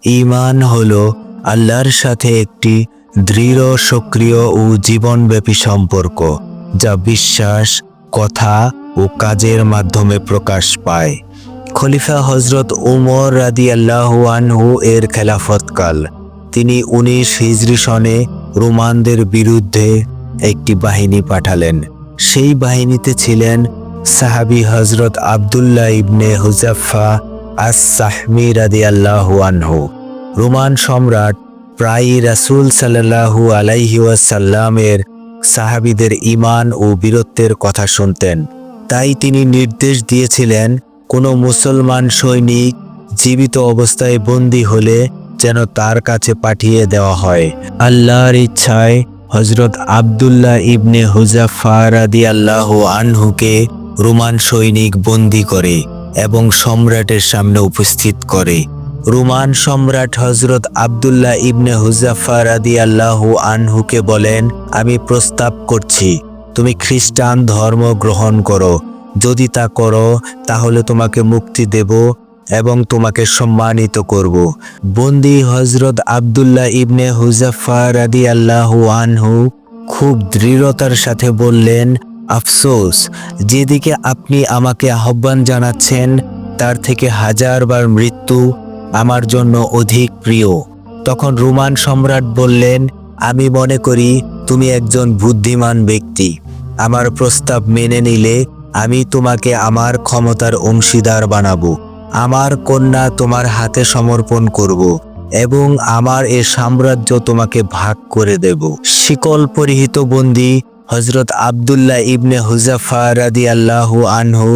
ঈমান হলো আল্লাহর সাথে একটি দৃঢ়, সক্রিয় ও জীবনব্যাপী সম্পর্ক, যা বিশ্বাস, কথা ও কাজের মাধ্যমে প্রকাশ পায়। খলিফা হযরত উমর রাদিয়াল্লাহু আনহু এর খেলাফতকাল। তিনি 19 হিজরি সনে রোমানদের বিরুদ্ধে একটি বাহিনী পাঠালেন। সেই বাহিনীতে ছিলেন সাহাবী হযরত আব্দুল্লাহ ইবনে হুযাফা আস-সাহমি রাদিয়াল্লাহু আনহু। রোমান সম্রাট প্রায়ই রাসূল সাল্লাল্লাহু আলাইহি ওয়াসাল্লামের সাহাবীদের ঈমান ও বীরত্বের কথা শুনতেন। তাই তিনি নির্দেশ দিয়েছিলেন, কোনো মুসলমান সৈনিক জীবিত অবস্থায় বন্দী হলে যেন তার কাছে পাঠিয়ে দেওয়া হয়। আল্লাহর ইচ্ছায় হযরত আব্দুল্লাহ ইবনে হুযাফা রাদিয়াল্লাহু আনহুকে রোমান সৈনিক বন্দী করে এবং সম্রাটের সামনে উপস্থিত করে। রোমান সম্রাট হযরত আব্দুল্লাহ ইবনে হুযাফা রাদিয়াল্লাহু আনহুকে বলেন, আমি প্রস্তাব করছি, তুমি খ্রিস্টান ধর্ম গ্রহণ করো। যদি তা করো তাহলে তোমাকে মুক্তি দেব এবং তোমাকে সম্মানিত করব। বন্দী হযরত আব্দুল্লাহ ইবনে হুযাফা রাদিয়াল্লাহু আনহু খুব দৃঢ়তার সাথে বললেন, আফসোস, যেদিকে আপনি আমাকে আহ্বান জানাচ্ছেন তার থেকে 1000 বার মৃত্যু আমার জন্য অধিক প্রিয়। তখন রোমান সম্রাট বললেন, আমি মনে করি তুমি একজন বুদ্ধিমান ব্যক্তি। আমার প্রস্তাব মেনে নিলে আমি তোমাকে আমার ক্ষমতার অংশীদার বানাবো। আমার কন্যা তোমার হাতে সমর্পণ করব এবং আমার এ সাম্রাজ্য তোমাকে ভাগ করে দেব। শিকল পরিহিত বন্দী হযরত আব্দুল্লাহ ইবনে হুযাফা রাদিয়াল্লাহু আনহু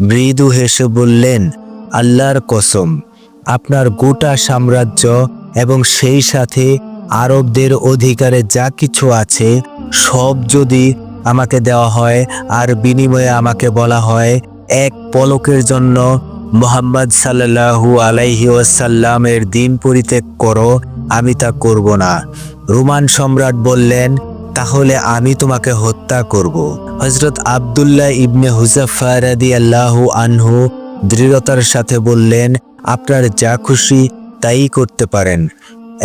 মৃদু হেসে বললেন, আল্লাহর কসম, আপনার গোটা সাম্রাজ্য এবং সেই সাথে আরবদের অধিকারে যা কিছু আছে সব যদি আমাকে দেওয়া হয় আর বিনিময়ে আমাকে বলা হয় এক পলকের জন্য মুহাম্মদ সাল্লাল্লাহু আলাইহি ওয়াসাল্লামের দিন পরিত্যাগ করো, আমি তা করব না। রোমান সম্রাট বললেন, তাহলে আমি তোমাকে হত্যা করব। হযরত আব্দুল্লাহ ইবনে হুযাফা রাদিয়াল্লাহু আনহু দৃঢ়তার সাথে বললেন, আপনার যা খুশি তাই করতে পারেন।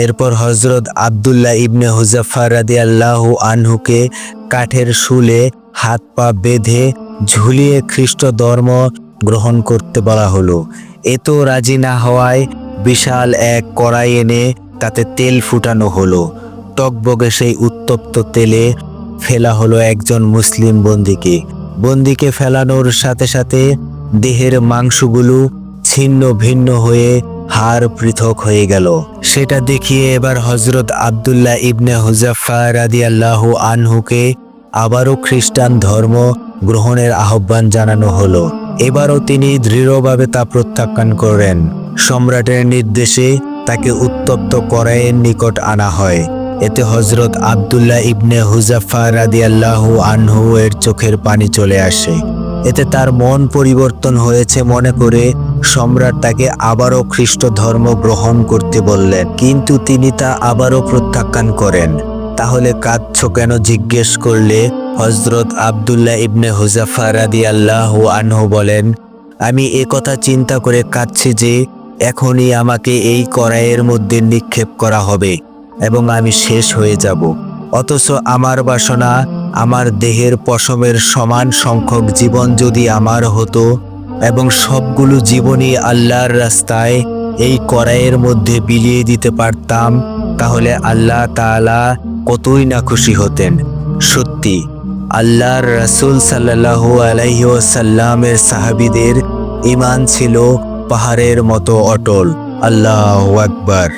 এরপর হযরত আব্দুল্লাহ ইবনে হুযাফা রাদিয়াল্লাহু আনহুকে কাঠের শুলে হাত পা বেঁধে ঝুলিয়ে খ্রিস্ট ধর্ম গ্রহণ করতে বলা হলো। এত রাজি না হওয়ায় বিশাল এক কড়াই এনে তাতে তেল ফুটানো হলো। টকবগে সেই উত্তপ্ত তেলে ফেলা হলো একজন মুসলিম বন্দীকে। বন্দীকে ফেলানোর সাথে সাথে দেহের মাংসগুলো ছিন্ন ভিন্ন হয়ে হাড় পৃথক হয়ে গেল। সেটা দেখিয়ে এবার হযরত আব্দুল্লাহ ইবনে হুযাফা রাদিয়াল্লাহু আনহুকে আবারও খ্রিস্টান ধর্ম গ্রহণের আহ্বান জানানো হলো। এবারও তিনি দৃঢ়ভাবে তা প্রত্যাখ্যান করেন। সম্রাটের নির্দেশে তাকে উত্তপ্ত কড়াইয়ের নিকট আনা হয়। এতে হযরত আব্দুল্লাহ ইবনে হুযাফা রাদিয়াল্লাহু আনহু এর চোখের পানি চলে আসে। এতে তার মন পরিবর্তন হয়েছে মনে করে সম্রাট তাকে আবারও খ্রিস্ট ধর্ম গ্রহণ করতে বললেন, কিন্তু তিনি তা আবারও প্রত্যাখ্যান করেন। তাহলে কাঁদছো কেন জিজ্ঞেস করলে হযরত আব্দুল্লাহ ইবনে হুযাফা রাদিয়াল্লাহু আনহু বলেন, আমি কথা চিন্তা করে কাঁদছি যে এখনই আমাকে এই কড়াইয়ের মধ্যে নিক্ষেপ করা হবে এবং আমি শেষ হয়ে যাব। অথচ আমার বাসনা, আমার দেহের পশমের সমান সংখ্যক জীবন যদি আমার হতো এবং সবগুলো জীবনই আল্লাহর রাস্তায় এই কড়াইয়ের মধ্যে বিলিয়ে দিতে পারতাম, তাহলে আল্লাহ তাআলা কতই না খুশি হতেন। সত্যি আল্লাহর রাসূল সাল্লাল্লাহু আলাইহি ওয়াসাল্লামের সাহাবীদের ঈমান ছিল পাহাড়ের মতো অটল। আল্লাহু আকবার।